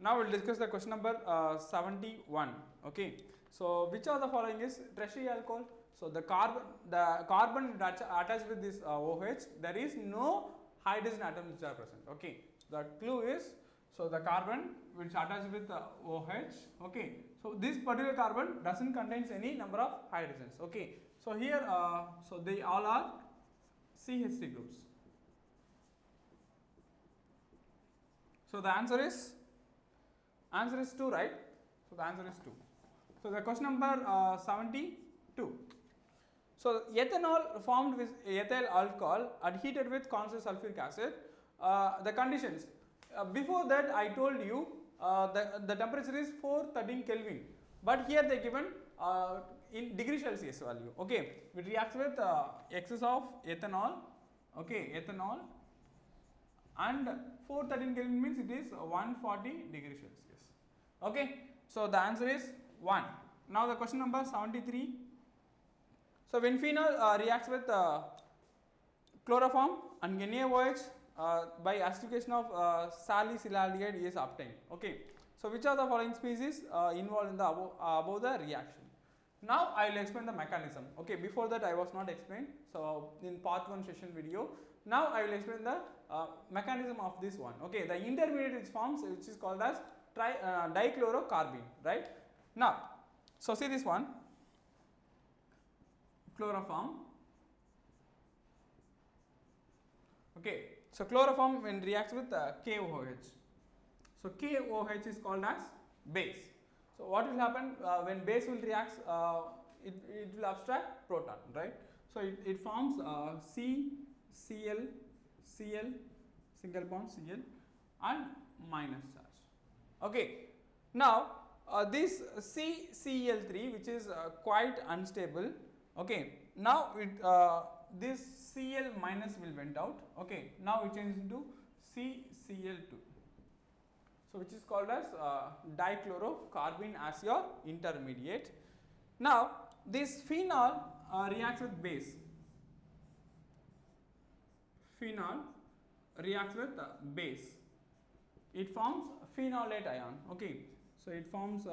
Now we'll discuss the question number 71. Okay. So which of the following is tertiary alcohol? So the carbon that attached with this OH, there is no hydrogen atoms which are present. Okay. The clue is, so the carbon which attached with OH. Okay. So this particular carbon doesn't contains any number of hydrogens. Okay. So here, so they all are CH3 groups. So the answer is 2, right? So the answer is 2. So the question number 72. So ethanol formed with ethyl alcohol adheated with constant sulfuric acid. The conditions, before that I told you the temperature is 413 Kelvin, but here they given in degree Celsius value. Okay, it reacts with excess of ethanol. Okay, ethanol, and 413 Kelvin means it is 140 degrees Celsius. Okay, so the answer is 1. Now the question number 73. So when phenol reacts with chloroform and NaOH by acidification of salicylaldehyde is obtained. Okay, so which are the following species involved in the above the reaction? Now I will explain the mechanism. Okay, before that I was not explained. So in part 1 session video, now I will explain the mechanism of this one. Okay, the intermediate which forms, which is called as dichlorocarbene, right? Now, so see this one, chloroform. Okay, so chloroform when reacts with KOH. So KOH is called as base. So what will happen when base will react? It will abstract proton, right? So it forms Cl, single bond Cl, and minus charge. Okay. Now this CCl3, which is quite unstable. Okay. Now this Cl minus will went out. Okay. Now it changes into CCl2. So which is called as dichlorocarbene as your intermediate. Now this phenol reacts with base. Phenol reacts with base. It forms phenolate ion. Okay, so it forms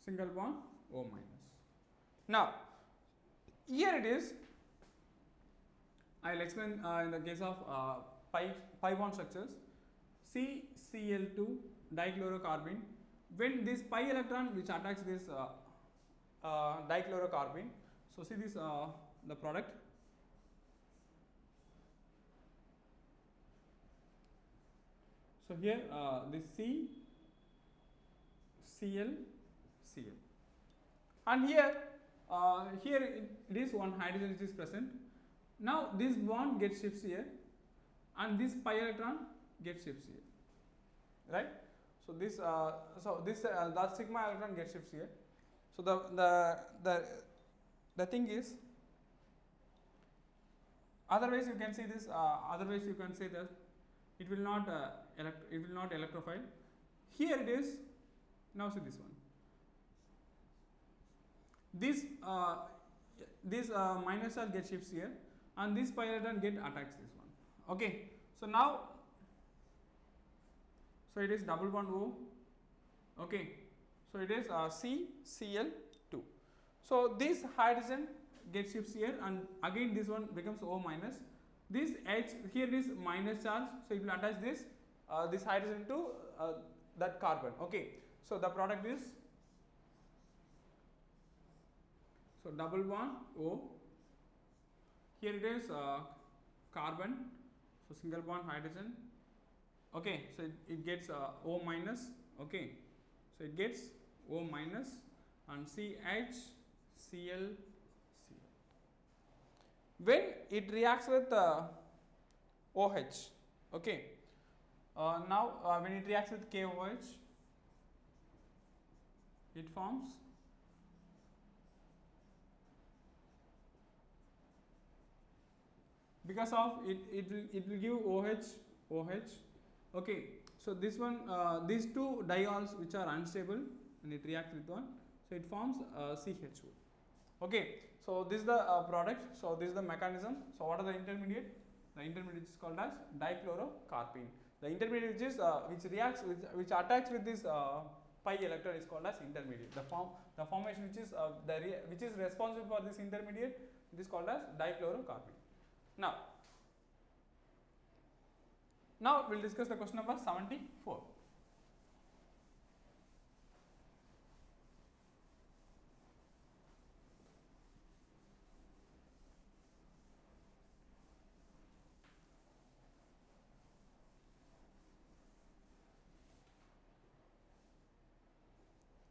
single bond O minus. Now here it is. I will explain in the case of pi bond structures. CCl2 dichlorocarbene, when this pi electron which attacks this dichlorocarbene, so see this the product. So here this Cl, and here it is one hydrogen which is present. Now this bond gets shifts here, and this pi electron gets shifts here, right? So this that sigma electron gets shifts here. So the thing is, otherwise you can see this. Otherwise you can say that it will not electrophile. Here it is. Now see this one. This minus charge gets shifts here, and this pi electron get attacks this one. Okay. So now. So it is double bond O. Okay. So it is CCl2. So this hydrogen gets shifts here, and again this one becomes O minus. This H here is minus charge, so it will attach this hydrogen to that carbon. Okay. So the product is, so double bond O. Here it is carbon, so single bond hydrogen. Okay, so it gets O minus. Okay, so it gets O minus and CHCl. When it reacts with OH, okay, now when it reacts with KOH, it forms because of it will give OH. Okay, so this one, these two diols which are unstable, and it reacts with one, so it forms CH2. Okay, so this is the product. So this is the mechanism. So what are the intermediate? The intermediate is called as dichlorocarbene. The intermediate which is which reacts with which attacks with this pi electron is called as intermediate. The formation which is which is responsible for this intermediate, it is called as difluorocarbene. Now we'll discuss the question number 74.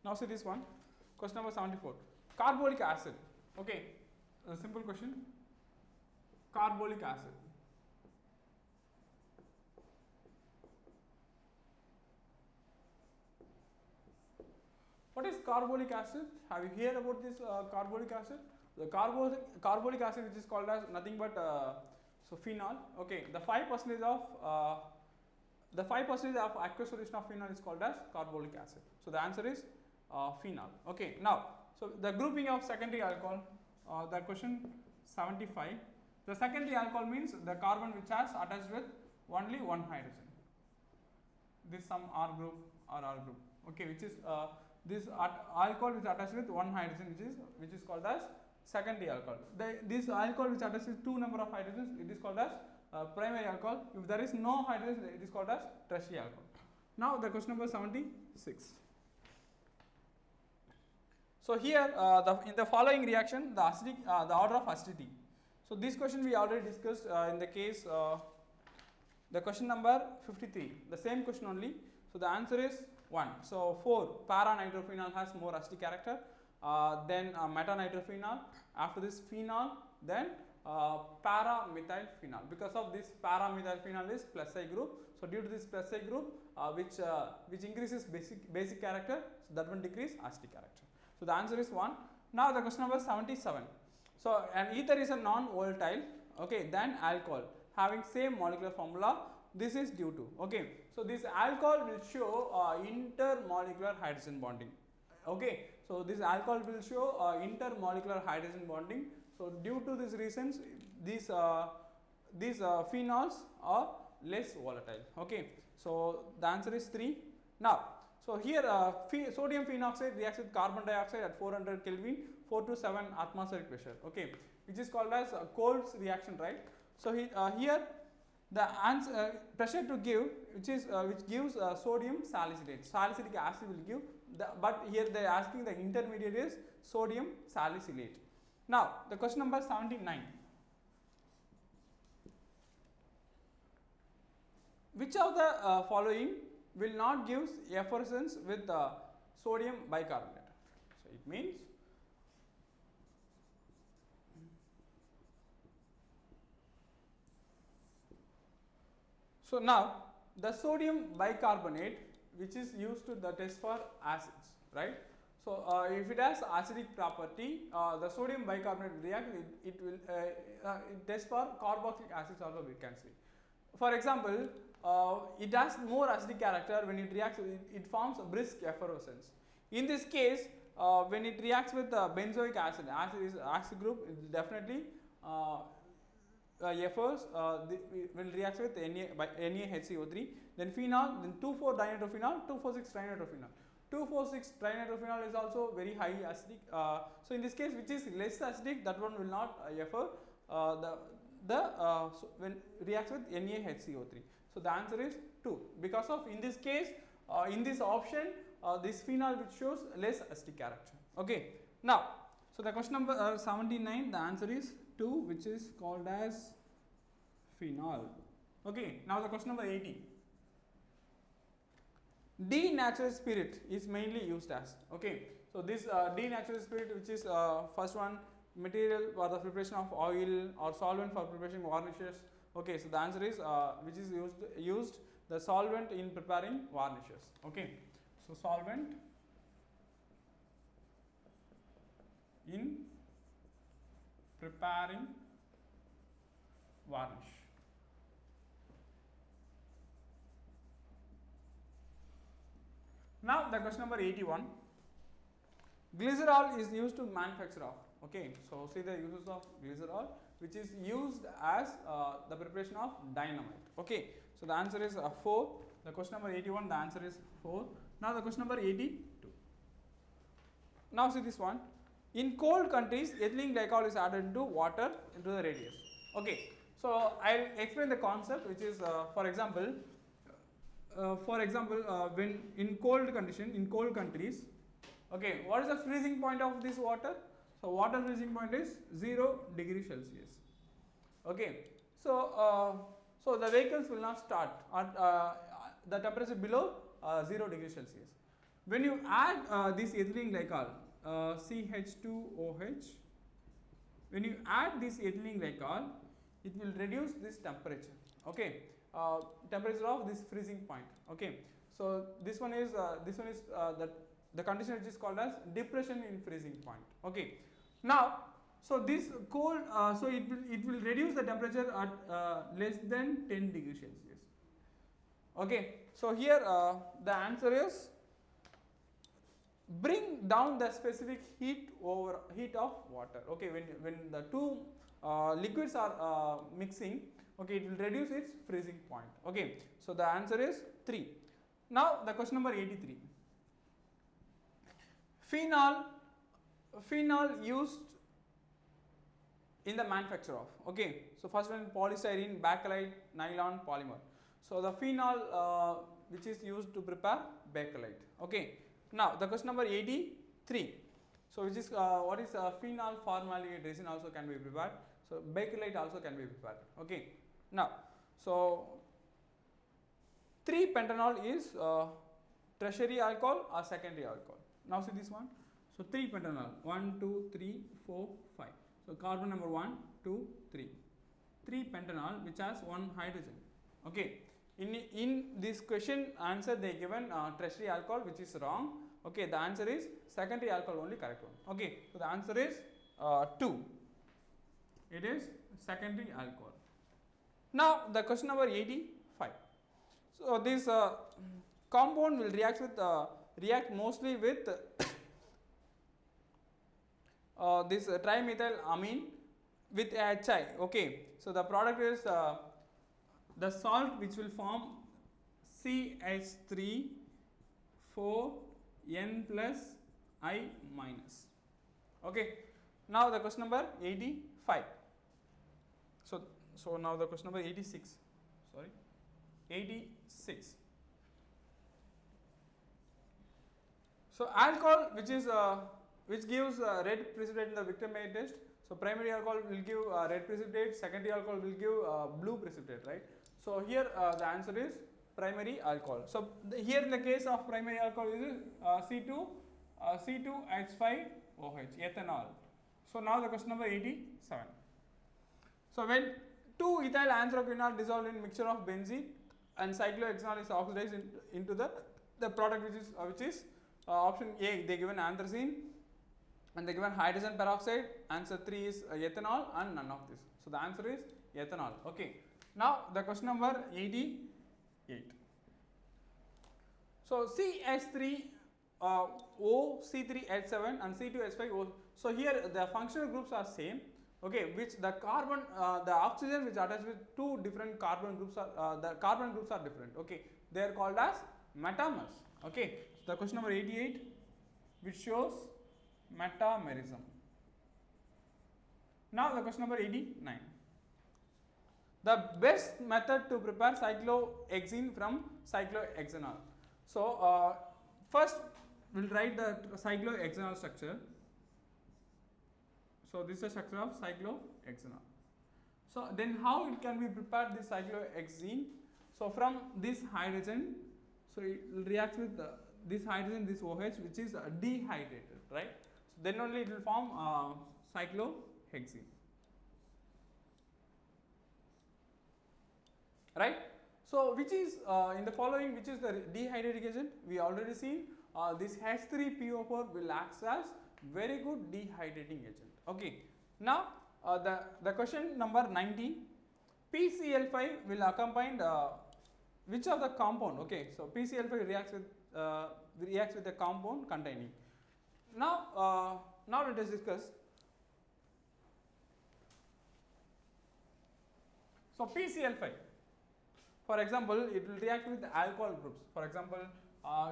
Now see this one, question number 74. Carbolic acid. Okay, a simple question. Carbolic acid. What is carbolic acid? Have you heard about this carbolic acid? The carbolic acid, which is called as nothing but so phenol. Okay, the 5% of aqueous solution of phenol is called as carbolic acid. So the answer is phenol. Okay, now so the grouping of secondary alcohol. The question 75. The secondary alcohol means the carbon which has attached with only one hydrogen. This some R group or R group. Okay, which is this alcohol which attached with one hydrogen, which is called as secondary alcohol. This alcohol which attaches with two number of hydrogens, it is called as primary alcohol. If there is no hydrogen, it is called as tertiary alcohol. Now the question number 76. So here in the following reaction, the order of acidity. So this question we already discussed in the case the question number 53. The same question only. So the answer is 1. So 4, para-nitrophenol has more acidic character, then meta-nitrophenol, after this phenol, then para-methylphenol. Because of this para-methylphenol is plus I group. So due to this plus I group which increases basic character, so that one decrease acidic character. So the answer is 1. Now the question number 77. So an ether is a non-volatile, okay, than alcohol having same molecular formula. This is due to, okay, so this alcohol will show intermolecular hydrogen bonding. Okay, so this alcohol will show intermolecular hydrogen bonding. So due to these reasons, these phenols are less volatile. Okay, so the answer is 3. Now, so here sodium phenoxide reacts with carbon dioxide at 400 Kelvin, 4 to 7 atmospheric pressure. Okay, which is called as Coles reaction, right? So here the pressure to give, which gives sodium salicylate. Salicylic acid will give, but here they are asking the intermediate is sodium salicylate. Now the question number 79. Which of the following will not give effervescence with sodium bicarbonate? So it means so now the sodium bicarbonate, which is used to the test for acids, right? So if it has acidic property, the sodium bicarbonate will react. It will test for carboxylic acids also, we can see. For example, it has more acidic character. When it reacts, it forms a brisk effervescence. In this case, when it reacts with benzoic acid, acid group, it will definitely effers will react with NaHCO3, then phenol, then 2,4-dinitrophenol, 2,4,6-trinitrophenol. 2,4,6-trinitrophenol is also very high acidic. So in this case, which is less acidic, that one will not effer when reacts with NaHCO3. So the answer is 2. Because of in this case, in this option, this phenol which shows less acidic character. Okay. Now, so the question number 79, the answer is 2, which is called as phenol. Okay. Now the question number 80. Denatured spirit is mainly used as. Okay. So this denatured spirit, which is first one, material for the preparation of oil or solvent for preparation varnishes. Okay. So the answer is which is used the solvent in preparing varnishes. Okay. So solvent in preparing varnish. Now the question number 81. Glycerol is used to manufacture of. Okay, so see the uses of glycerol, which is used as the preparation of dynamite. Okay, So the answer is 4. The question number 81, the answer is 4. Now the question number 82. Now see this one. In cold countries, ethylene glycol is added into water into the radius. Okay. So I'll explain the concept, which is for example, when in cold countries, okay, what is the freezing point of this water? So water freezing point is 0 degree Celsius. Okay. So so the vehicles will not start at the temperature below 0 degree Celsius. When you add this ethylene glycol, CH2OH, when you add this ethylene glycol, it will reduce this temperature. Okay, temperature of this freezing point. Okay, so this one is the condition which is called as depression in freezing point. Okay, now so this cold, so it will reduce the temperature at less than 10 degrees Celsius. Okay, so here the answer is bring down the specific heat of water. Okay, when the two liquids are mixing, okay, it will reduce its freezing point. Okay, so the answer is 3. Now the question number 83. Phenol used in the manufacture of, okay, so first one polystyrene, bakelite, nylon, polymer. So the phenol which is used to prepare bakelite. Okay, now the question number 83. So which is what is phenol formaldehyde resin also can be prepared. So bakelite also can be prepared. Okay, now so 3-pentanol is tertiary alcohol or secondary alcohol. Now see this one. So 3-pentanol, 1, 2, 3, 4, 5. So carbon number 1, 2, 3. 3-pentanol which has 1 hydrogen. Okay. In this question answer they given tertiary alcohol, which is wrong. Okay. The answer is secondary alcohol only correct one. Okay. So the answer is 2. It is secondary alcohol. Now the question number 85. So this compound will react mostly with this trimethylamine with HI. Okay, so the product is the salt which will form CH3 4N plus I minus. Okay, now the question number 85. So now the question number 86. Sorry, 86. So alcohol which gives red precipitate in the Victor-Meyer test. So primary alcohol will give red precipitate, secondary alcohol will give blue precipitate, right? So here the answer is primary alcohol. So here in the case of primary alcohol is C2H5OH, ethanol. So now the question number 87. So when 2-ethyl anthraquinone dissolved in mixture of benzene and cyclohexanol is oxidized into the product which is option A, they given anthracene and they given hydrogen peroxide. Answer 3 is ethanol and none of this. So the answer is ethanol. Okay. Now the question number 88. So CH3 O, C3H7 and C2H5O. So here the functional groups are same. Okay, which the carbon, the oxygen which attached with two different carbon groups are the carbon groups are different. Okay, they are called as metamers. Okay, so the question number 88, which shows metamerism. Now the question number 89. The best method to prepare cyclohexene from cyclohexanol. So first we'll write the cyclohexanol structure. So this is the structure of cyclohexanol. So then how it can be prepared, this cyclohexene? So from this hydrogen, so it will react with this hydrogen, this OH, which is dehydrated, right? So then only it will form cyclohexene, right? So which is in the following, which is the dehydrating agent? We already seen this H3PO4 will act as very good dehydrating agent. Okay. Now the question number 90, PCl5 will accompany which of the compound? Okay, so PCl5 reacts with the compound containing. Now let us discuss. So PCl5. For example, it will react with alcohol groups. For example,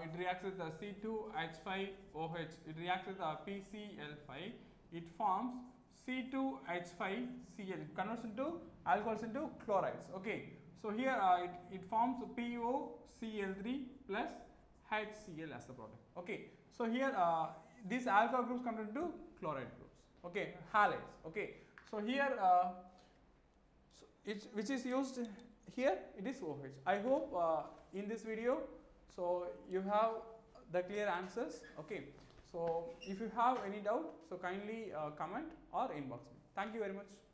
it reacts with C2H5OH. It reacts with PCl5. It forms C2H5Cl. It converts into alcohols into chlorides. Okay. So here it forms POCl3 plus HCl as the product. Okay. So here these alcohol groups convert into chloride groups. Okay. Halides. Okay. So here which is used here, it is OH. I hope in this video, so you have the clear answers. Okay. So if you have any doubt, so kindly comment or inbox me. Thank you very much.